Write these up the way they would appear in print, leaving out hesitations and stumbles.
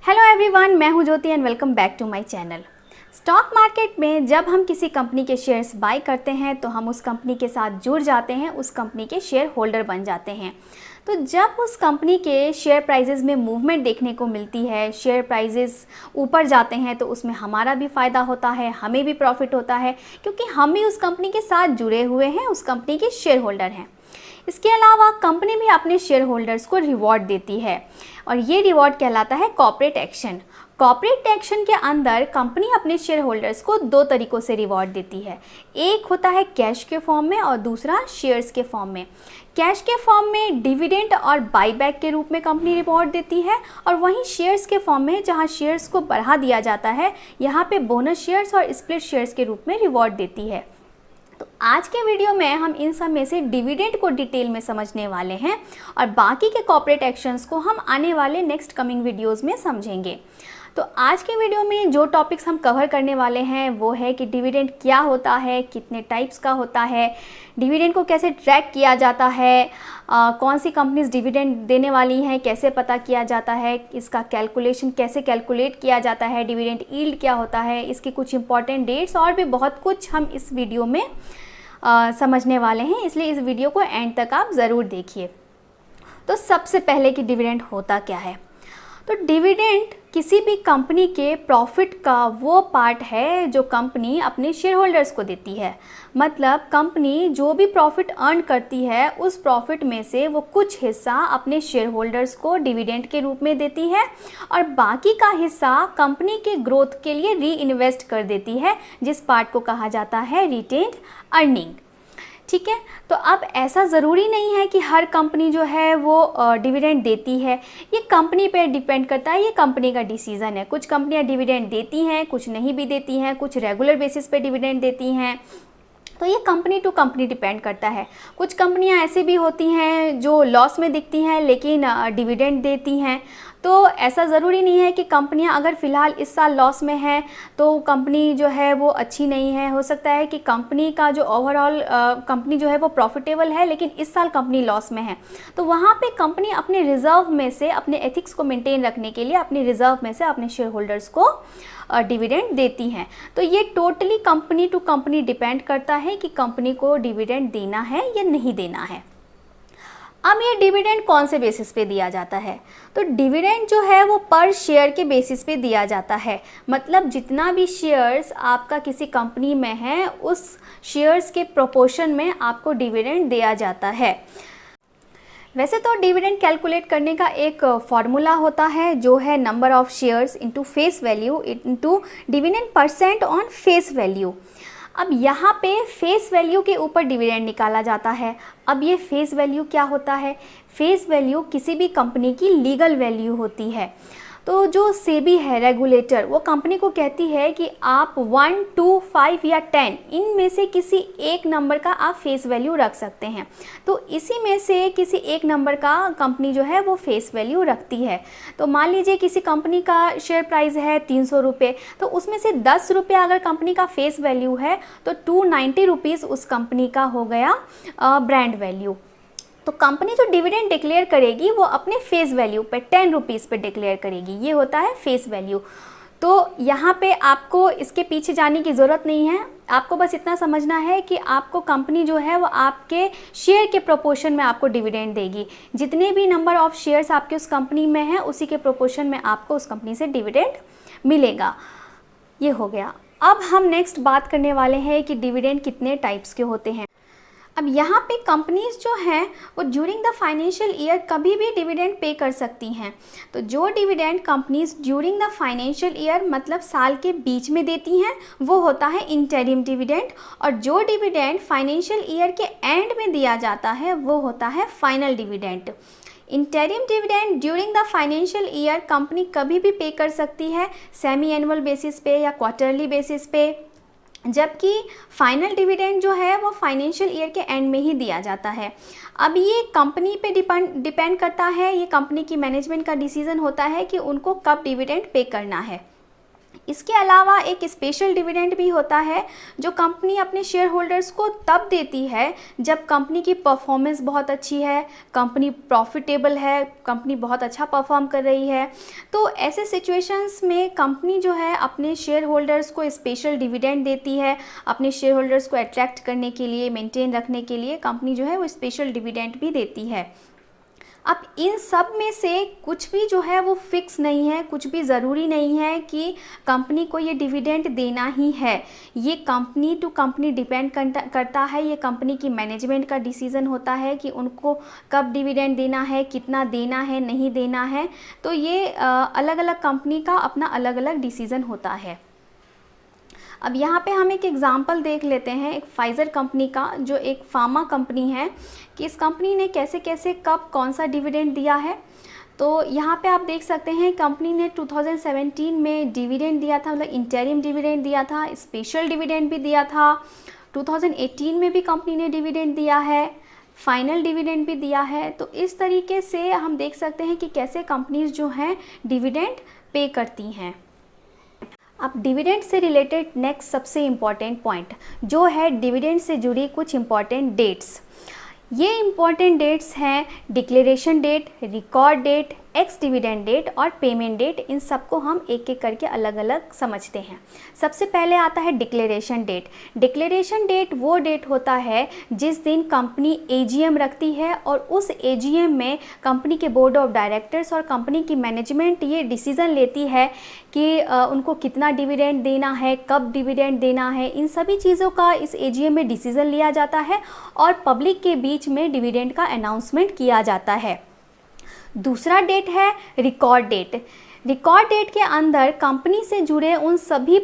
Hello everyone, मैं हूं Jyoti and welcome back to my channel. Stock market में जब हम किसी कंपनी के शेयर्स बाय करते हैं तो हम उस कंपनी के साथ जुड़ जाते हैं, उस कंपनी के शेयर होल्डर बन जाते हैं। तो जब उस कंपनी के शेयर प्राइजेस में मूवमेंट देखने को मिलती है, शेयर प्राइजेस ऊपर जाते हैं, तो उसमें हमारा भी फ़ायदा होता है, हमें भी प्रॉफिट होता है, क्योंकि हम भी उस कंपनी के साथ जुड़े हुए हैं, उस कंपनी के शेयर होल्डर हैं। इसके अलावा कंपनी भी अपने शेयर होल्डर्स को रिवॉर्ड देती है और ये रिवॉर्ड कहलाता है कॉर्पोरेट एक्शन। कॉर्पोरेट एक्शन के अंदर कंपनी अपने शेयर होल्डर्स को दो तरीक़ों से रिवॉर्ड देती है। एक होता है कैश के फॉर्म में और दूसरा शेयर्स के फॉर्म में। कैश के फॉर्म में डिविडेंड और बाईबैक के रूप में कंपनी रिवॉर्ड देती है, और वहीं शेयर्स के फॉर्म में जहां शेयर्स को बढ़ा दिया जाता है, यहाँ पे बोनस शेयर्स और स्प्लिट शेयर्स के रूप में रिवॉर्ड देती है। तो आज के वीडियो में हम इन सब में से डिविडेंड को डिटेल में समझने वाले हैं और बाकी के कॉर्पोरेट एक्शंस को हम आने वाले नेक्स्ट कमिंग वीडियोस में समझेंगे। तो आज के वीडियो में जो टॉपिक्स हम कवर करने वाले हैं वो है कि डिविडेंड क्या होता है, कितने टाइप्स का होता है, डिविडेंड को कैसे ट्रैक किया जाता है, कौन सी कंपनीज डिविडेंड देने वाली हैं, कैसे पता किया जाता है, इसका कैलकुलेशन कैसे कैलकुलेट किया जाता है, डिविडेंड यील्ड क्या होता है, इसकी कुछ इंपॉर्टेंट डेट्स और भी बहुत कुछ हम इस वीडियो में समझने वाले हैं। इसलिए इस वीडियो को एंड तक आप ज़रूर देखिए। तो सबसे पहले कि डिविडेंड होता क्या है। तो डिविडेंड किसी भी कंपनी के प्रॉफिट का वो पार्ट है जो कंपनी अपने शेयर होल्डर्स को देती है। मतलब कंपनी जो भी प्रॉफिट अर्न करती है उस प्रॉफिट में से वो कुछ हिस्सा अपने शेयर होल्डर्स को डिविडेंड के रूप में देती है और बाकी का हिस्सा कंपनी के ग्रोथ के लिए री इन्वेस्ट कर देती है, जिस पार्ट को कहा जाता है रिटेन्ड अर्निंग। ठीक है, तो अब ऐसा ज़रूरी नहीं है कि हर कंपनी जो है वो डिविडेंड देती है। ये कंपनी पे डिपेंड करता है, ये कंपनी का डिसीज़न है। कुछ कंपनियां डिविडेंड देती हैं, कुछ नहीं भी देती हैं, कुछ रेगुलर बेसिस पे डिविडेंड देती हैं। तो ये कंपनी टू कंपनी डिपेंड करता है। कुछ कंपनियां ऐसी भी होती हैं जो लॉस में दिखती हैं लेकिन डिविडेंड देती हैं। तो ऐसा ज़रूरी नहीं है कि कंपनियां अगर फ़िलहाल इस साल लॉस में है तो कंपनी जो है वो अच्छी नहीं है। हो सकता है कि कंपनी का जो ओवरऑल कंपनी जो है वो प्रॉफिटेबल है लेकिन इस साल कंपनी लॉस में है, तो वहाँ पे कंपनी अपने रिज़र्व में से, अपने एथिक्स को मेंटेन रखने के लिए अपने रिज़र्व में से अपने शेयर होल्डर्स को डिविडेंड देती हैं। तो ये totally company to company depend करता है कि कंपनी को डिविडेंड देना है या नहीं देना है। अब ये डिविडेंड कौन से बेसिस पे दिया जाता है। तो डिविडेंड जो है वो पर शेयर के बेसिस पे दिया जाता है। मतलब जितना भी शेयर्स आपका किसी कंपनी में है उस शेयर्स के प्रोपोर्शन में आपको डिविडेंड दिया जाता है। वैसे तो डिविडेंड कैलकुलेट करने का एक फॉर्मूला होता है जो है number of shares into face value into dividend percent on face value. अब यहाँ पे फेस वैल्यू के ऊपर डिविडेंड निकाला जाता है। अब ये फेस वैल्यू क्या होता है? फेस वैल्यू किसी भी कंपनी की लीगल वैल्यू होती है। तो जो सेबी है रेगुलेटर, वो कंपनी को कहती है कि आप 1, 2, 5 या 10 इनमें से किसी एक नंबर का आप फेस वैल्यू रख सकते हैं। तो इसी में से किसी एक नंबर का कंपनी जो है वो फेस वैल्यू रखती है। तो मान लीजिए किसी कंपनी का शेयर प्राइस है 300 रुपये, तो उसमें से 10 रुपये अगर कंपनी का फेस वैल्यू है तो 290 रुपीज़ उस कंपनी का हो गया ब्रांड वैल्यू। तो कंपनी जो डिविडेंड डिक्लेयर करेगी वो अपने फेस वैल्यू पे 10 रुपीज़ पे डिक्लेयर करेगी। ये होता है फेस वैल्यू। तो यहाँ पे आपको इसके पीछे जाने की ज़रूरत नहीं है। आपको बस इतना समझना है कि आपको कंपनी जो है वो आपके शेयर के प्रोपोर्शन में आपको डिविडेंड देगी। जितने भी नंबर ऑफ शेयर्स आपके उस कंपनी में हैं उसी के प्रोपोर्शन में आपको उस कंपनी से डिविडेंड मिलेगा। ये हो गया। अब हम नेक्स्ट बात करने वाले हैं कि डिविडेंड कितने टाइप्स के होते हैं। अब यहाँ पे कंपनीज जो हैं वो ड्यूरिंग द फाइनेंशियल ईयर कभी भी डिविडेंड पे कर सकती हैं। तो जो dividend companies during the financial year मतलब साल के बीच में देती हैं वो होता है इंटरिम डिविडेंड, और जो डिविडेंड फाइनेंशियल ईयर के एंड में दिया जाता है वो होता है final dividend. Interim dividend during the financial year company कभी भी पे कर सकती है, सेमी एनुअल बेसिस पे या क्वार्टरली बेसिस पे, जबकि फाइनल डिविडेंड जो है वो फाइनेंशियल ईयर के एंड में ही दिया जाता है। अब ये कंपनी पे डिपेंड करता है, ये कंपनी की मैनेजमेंट का डिसीजन होता है कि उनको कब डिविडेंड पे करना है। इसके अलावा एक स्पेशल डिविडेंड भी होता है जो कंपनी अपने शेयर होल्डर्स को तब देती है जब कंपनी की परफॉर्मेंस बहुत अच्छी है, कंपनी प्रॉफिटेबल है, कंपनी बहुत अच्छा परफॉर्म कर रही है। तो ऐसे सिचुएशंस में कंपनी जो है अपने शेयर होल्डर्स को स्पेशल डिविडेंड देती है। अपने शेयर होल्डर्स को अट्रैक्ट करने के लिए, मेंटेन रखने के लिए कंपनी जो है वो स्पेशल डिविडेंड भी देती है। अब इन सब में से कुछ भी जो है वो फिक्स नहीं है, कुछ भी ज़रूरी नहीं है कि कंपनी को ये डिविडेंड देना ही है। ये कंपनी टू कंपनी डिपेंड करता है। ये कंपनी की मैनेजमेंट का डिसीज़न होता है कि उनको कब डिविडेंड देना है, कितना देना है, नहीं देना है। तो ये अलग अलग कंपनी का अपना अलग अलग डिसीज़न होता है। अब यहाँ पे हम एक एग्ज़ाम्पल देख लेते हैं एक फाइज़र कंपनी का, जो एक फार्मा कंपनी है, कि इस कंपनी ने कैसे कैसे कब कौन सा डिविडेंड दिया है। तो यहाँ पे आप देख सकते हैं कंपनी ने 2017 में डिविडेंड दिया था, मतलब इंटरिम डिविडेंड दिया था, स्पेशल डिविडेंड भी दिया था। 2018 में भी कंपनी ने डिविडेंड दिया है, फाइनल डिविडेंड भी दिया है। तो इस तरीके से हम देख सकते हैं कि कैसे कंपनीज जो हैं डिविडेंड पे करती हैं। अब डिविडेंड से रिलेटेड नेक्स्ट सबसे इम्पॉर्टेंट पॉइंट जो है डिविडेंड से जुड़ी कुछ इम्पॉर्टेंट डेट्स। ये इम्पॉर्टेंट डेट्स हैं declaration date, record date, ex dividend date और पेमेंट डेट। इन सबको हम एक एक करके अलग अलग समझते हैं। सबसे पहले आता है डिक्लेरेशन डेट। डिक्लेरेशन डेट वो डेट होता है जिस दिन कंपनी एजीएम रखती है और उस एजीएम में कंपनी के बोर्ड ऑफ डायरेक्टर्स और कंपनी की मैनेजमेंट ये डिसीज़न लेती है कि उनको कितना डिविडेंड देना है, कब डिविडेंड देना है। इन सभी चीज़ों का इस एजीएम में डिसीज़न लिया जाता है और पब्लिक के बीच में डिविडेंड का अनाउंसमेंट किया जाता है। दूसरा डेट है रिकॉर्ड डेट। रिकॉर्ड डेट के अंदर कंपनी से जुड़े उन सभी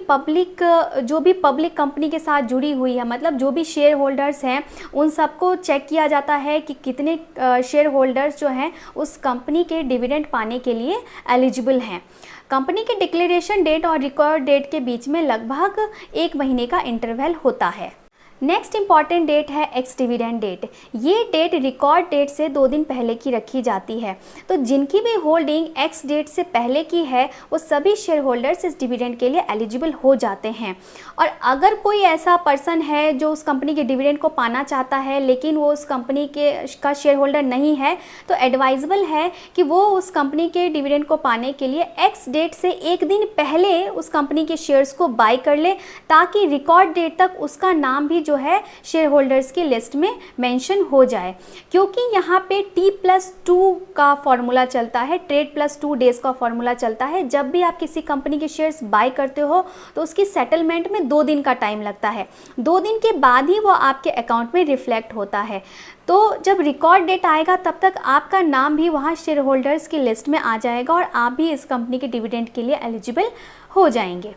जो भी पब्लिक कंपनी के साथ जुड़ी हुई है, मतलब जो भी शेयर होल्डर्स हैं, उन सबको चेक किया जाता है कि कितने शेयर होल्डर्स जो हैं उस कंपनी के डिविडेंड पाने के लिए एलिजिबल हैं। कंपनी के डिक्लेरेशन डेट और रिकॉर्ड डेट के बीच में लगभग 1 महीने का इंटरवल होता है। नेक्स्ट इंपॉर्टेंट डेट है एक्स डिविडेंड डेट। ये डेट रिकॉर्ड डेट से 2 दिन पहले की रखी जाती है। तो जिनकी भी होल्डिंग एक्स डेट से पहले की है वो सभी शेयर होल्डर्स इस डिविडेंड के लिए एलिजिबल हो जाते हैं। और अगर कोई ऐसा पर्सन है जो उस कंपनी के डिविडेंड को पाना चाहता है लेकिन वो उस कंपनी का शेयर होल्डर नहीं है, तो एडवाइजेबल है कि वो उस कंपनी के डिविडेंड को पाने के लिए एक्स डेट से 1 दिन पहले उस कंपनी के शेयर्स को बाय कर ले, ताकि रिकॉर्ड डेट तक उसका नाम भी जो है शेयर होल्डर्स की लिस्ट में मेंशन हो जाए। क्योंकि यहाँ पे T+2 का फॉर्मूला चलता है, ट्रेड प्लस 2 डेज का फॉर्मूला चलता है। जब भी आप किसी कंपनी के शेयर्स बाय करते हो तो उसकी सेटलमेंट में 2 दिन का टाइम लगता है। 2 दिन के बाद ही वो आपके अकाउंट में रिफ्लेक्ट होता है। तो जब रिकॉर्ड डेट आएगा तब तक आपका नाम भी वहाँ शेयर होल्डर्स की लिस्ट में आ जाएगा और आप भी इस कंपनी के डिविडेंड के लिए एलिजिबल हो जाएंगे।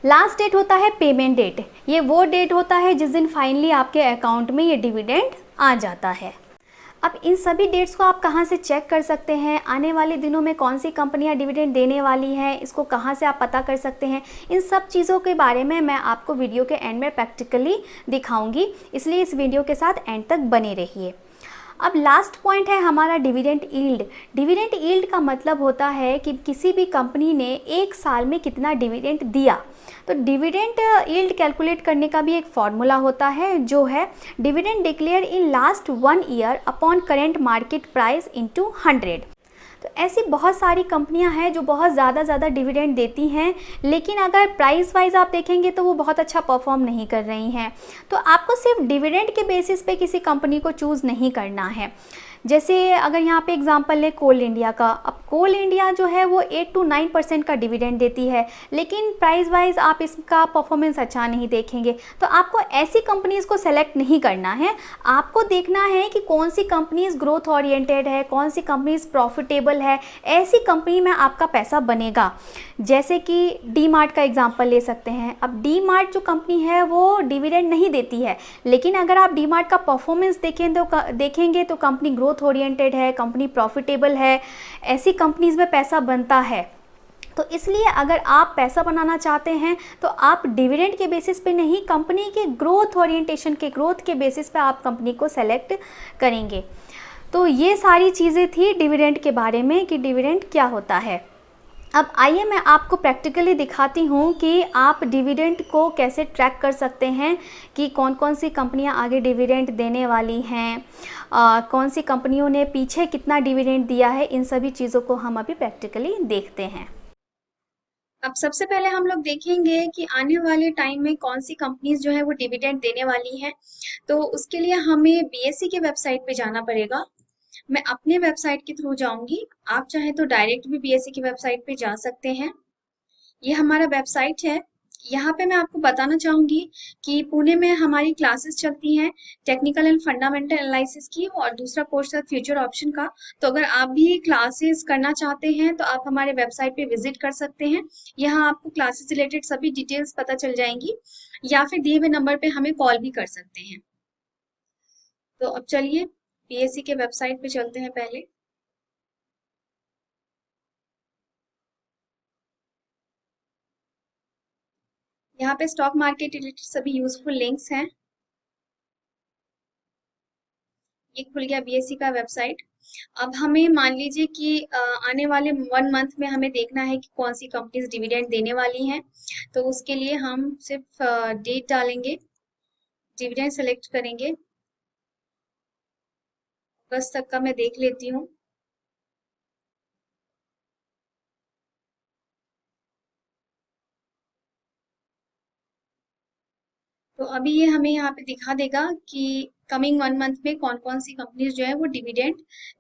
लास्ट डेट होता है पेमेंट डेट। ये वो डेट होता है जिस दिन फाइनली आपके अकाउंट में ये डिविडेंड आ जाता है। अब इन सभी डेट्स को आप कहाँ से चेक कर सकते हैं, आने वाले दिनों में कौन सी कंपनियां डिविडेंड देने वाली हैं, इसको कहाँ से आप पता कर सकते हैं, इन सब चीज़ों के बारे में मैं आपको वीडियो के एंड में प्रैक्टिकली दिखाऊंगी। इसलिए इस वीडियो के साथ एंड तक बने रहिए। अब लास्ट पॉइंट है हमारा डिविडेंड यील्ड। डिविडेंड यील्ड का मतलब होता है कि किसी भी कंपनी ने 1 साल में कितना डिविडेंड दिया। तो डिविडेंड यील्ड कैलकुलेट करने का भी एक फॉर्मूला होता है जो है dividend declare in last 1 year upon current market price into 100। तो ऐसी बहुत सारी कंपनियां हैं जो बहुत ज़्यादा डिविडेंड देती हैं, लेकिन अगर प्राइस वाइज आप देखेंगे तो वो बहुत अच्छा परफॉर्म नहीं कर रही हैं। तो आपको सिर्फ डिविडेंड के बेसिस पे किसी कंपनी को चूज़ नहीं करना है। जैसे अगर यहाँ पे एग्जांपल ले कोल इंडिया का। अब कोल इंडिया जो है वो 8 to 9% का डिविडेंड देती है, लेकिन प्राइस वाइज आप इसका परफॉर्मेंस अच्छा नहीं देखेंगे। तो आपको ऐसी कंपनीज़ को सेलेक्ट नहीं करना है। आपको देखना है कि कौन सी कंपनीज़ ग्रोथ ओरिएंटेड है, कौन सी कंपनीज़ प्रॉफिटेबल है, ऐसी कंपनी में आपका पैसा बनेगा। जैसे कि डी मार्ट का एग्जाम्पल ले सकते हैं। अब डी मार्ट जो कंपनी है वो डिविडेंड नहीं देती है, लेकिन अगर आप डी मार्ट का परफॉर्मेंस देखेंगे तो कंपनी ग्रोथ ओरिएंटेड है, कंपनी प्रॉफिटेबल है, ऐसी कंपनीज में पैसा बनता है। तो इसलिए अगर आप पैसा बनाना चाहते हैं तो आप डिविडेंड के बेसिस पे नहीं, कंपनी के ग्रोथ ओरिएंटेशन के ग्रोथ के बेसिस पे आप कंपनी को सेलेक्ट करेंगे। तो ये सारी चीज़ें थी डिविडेंड के बारे में कि डिविडेंड क्या होता है। अब आइए मैं आपको प्रैक्टिकली दिखाती हूँ कि आप डिविडेंड को कैसे ट्रैक कर सकते हैं कि कौन कौन सी कंपनियाँ आगे डिविडेंड देने वाली हैं, कौन सी कंपनियों ने पीछे कितना डिविडेंड दिया है। इन सभी चीज़ों को हम अभी प्रैक्टिकली देखते हैं। अब सबसे पहले हम लोग देखेंगे कि आने वाले टाइम में कौन सी कंपनीज जो है वो डिविडेंड देने वाली हैं। तो उसके लिए हमें बीएसई के वेबसाइट पे जाना पड़ेगा। मैं अपने वेबसाइट के थ्रू जाऊंगी, आप चाहे तो डायरेक्ट भी बीएसई की वेबसाइट पे जा सकते हैं। ये हमारा वेबसाइट है। यहाँ पे मैं आपको बताना चाहूंगी कि पुणे में हमारी क्लासेस चलती हैं टेक्निकल एंड फंडामेंटल एनालिसिस की, और दूसरा कोर्स है फ्यूचर ऑप्शन का। तो अगर आप भी क्लासेस करना चाहते हैं तो आप हमारे वेबसाइट पे विजिट कर सकते हैं। यहाँ आपको क्लासेस रिलेटेड सभी डिटेल्स पता चल जाएंगी, या फिर दिए हुए नंबर पे हमें कॉल भी कर सकते हैं। तो अब चलिए पीएससी के वेबसाइट पे चलते हैं पहले। यहाँ पे स्टॉक मार्केट रिलेटेड सभी यूजफुल लिंक्स हैं। ये खुल गया बीएससी का वेबसाइट। अब हमें मान लीजिए कि आने वाले 1 मंथ में हमें देखना है कि कौन सी कंपनीज डिविडेंड देने वाली हैं। तो उसके लिए हम सिर्फ डेट डालेंगे, डिविडेंड सेलेक्ट करेंगे। अगस्त तक का मैं देख लेती हूँ। तो अभी ये हमें यहाँ पे दिखा देगा कि कमिंग 1 मंथ में कौन कौन सी कंपनीज जो है वो डिविडेंड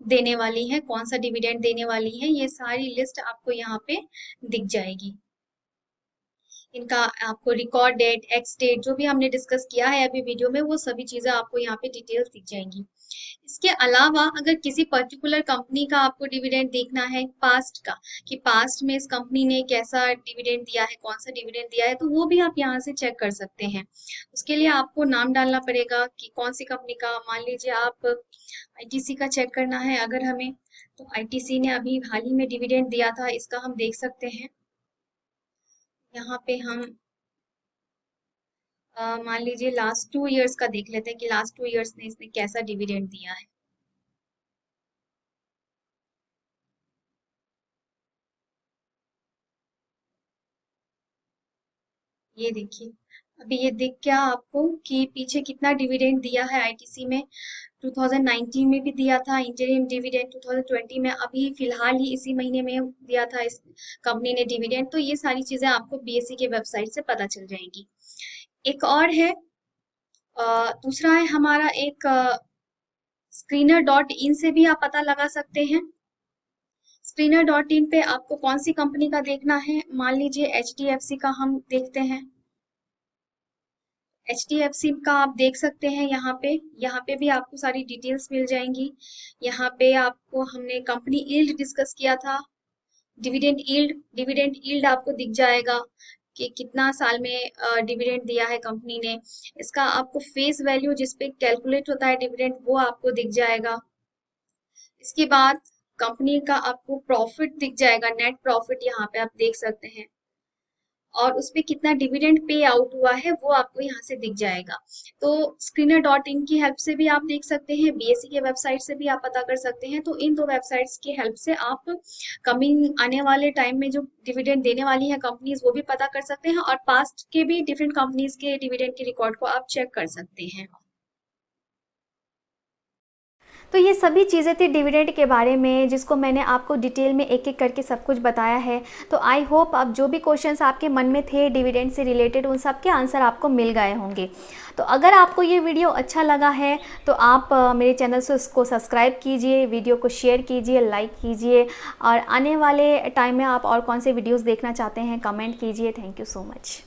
देने वाली हैं, कौन सा डिविडेंड देने वाली हैं। ये सारी लिस्ट आपको यहाँ पे दिख जाएगी। इनका आपको रिकॉर्ड डेट, एक्स डेट, जो भी हमने डिस्कस किया है अभी वीडियो में, वो सभी चीजें आपको यहाँ पे डिटेल्स दिख जाएंगी। इसके अलावा अगर किसी पर्टिकुलर कंपनी का आपको डिविडेंड देखना है पास्ट का, कि पास्ट में इस कंपनी ने कैसा डिविडेंड दिया है, कौन सा डिविडेंड दिया है, तो वो भी आप यहाँ से चेक कर सकते हैं। उसके लिए आपको नाम डालना पड़ेगा कि कौन सी कंपनी का। मान लीजिए आप आईटीसी का चेक करना है अगर हमें, तो आईटीसी ने अभी हाल ही में डिविडेंड दिया था, इसका हम देख सकते हैं। यहाँ पे हम मान लीजिए लास्ट 2 इयर्स का देख लेते हैं कि लास्ट 2 इयर्स में इसने कैसा डिविडेंड दिया है। ये देखिए, अभी ये दिख गया आपको कि पीछे कितना डिविडेंड दिया है आईटीसी में। 2019 में भी दिया था इंटरिम डिविडेंड, 2020 में अभी फिलहाल ही इसी महीने में दिया था इस कंपनी ने डिविडेंड। तो ये सारी चीजें आपको बीएसई के वेबसाइट से पता चल जाएंगी। एक और है, दूसरा है हमारा एक screener.in से भी आप पता लगा सकते हैं। screener.in पे आपको कौन सी कंपनी का देखना है, मान लीजिए एचडीएफसी का हम देखते हैं। एचडीएफसी का आप देख सकते हैं यहाँ पे भी आपको सारी डिटेल्स मिल जाएंगी। यहाँ पे आपको हमने कंपनी यील्ड डिस्कस किया था, डिविडेंड यील्ड आपको दिख जाएगा कि कितना साल में डिविडेंड दिया है कंपनी ने। इसका आपको फेस वैल्यू जिसपे कैलकुलेट होता है डिविडेंड, वो आपको दिख जाएगा। इसके बाद कंपनी का आपको प्रॉफिट दिख जाएगा, नेट प्रॉफिट यहाँ पे आप देख सकते हैं, और उसपे कितना डिविडेंड पे आउट हुआ है वो आपको यहाँ से दिख जाएगा। तो screener.in की हेल्प से भी आप देख सकते हैं, बीएसई के वेबसाइट से भी आप पता कर सकते हैं। तो इन दो वेबसाइट्स की हेल्प से आप कमिंग आने वाले टाइम में जो डिविडेंड देने वाली है कंपनीज वो भी पता कर सकते हैं, और पास्ट के भी डिफरेंट कंपनीज के डिविडेंड के रिकॉर्ड को आप चेक कर सकते हैं। तो ये सभी चीज़ें थी डिविडेंड के बारे में, जिसको मैंने आपको डिटेल में एक एक करके सब कुछ बताया है। तो आई होप अब जो भी क्वेश्चंस आपके मन में थे डिविडेंड से रिलेटेड, उन सब के आंसर आपको मिल गए होंगे। तो अगर आपको ये वीडियो अच्छा लगा है तो आप मेरे चैनल से उसको सब्सक्राइब कीजिए, वीडियो को शेयर कीजिए, लाइक कीजिए, और आने वाले टाइम में आप और कौन से वीडियोज़ देखना चाहते हैं कमेंट कीजिए। Thank you so much.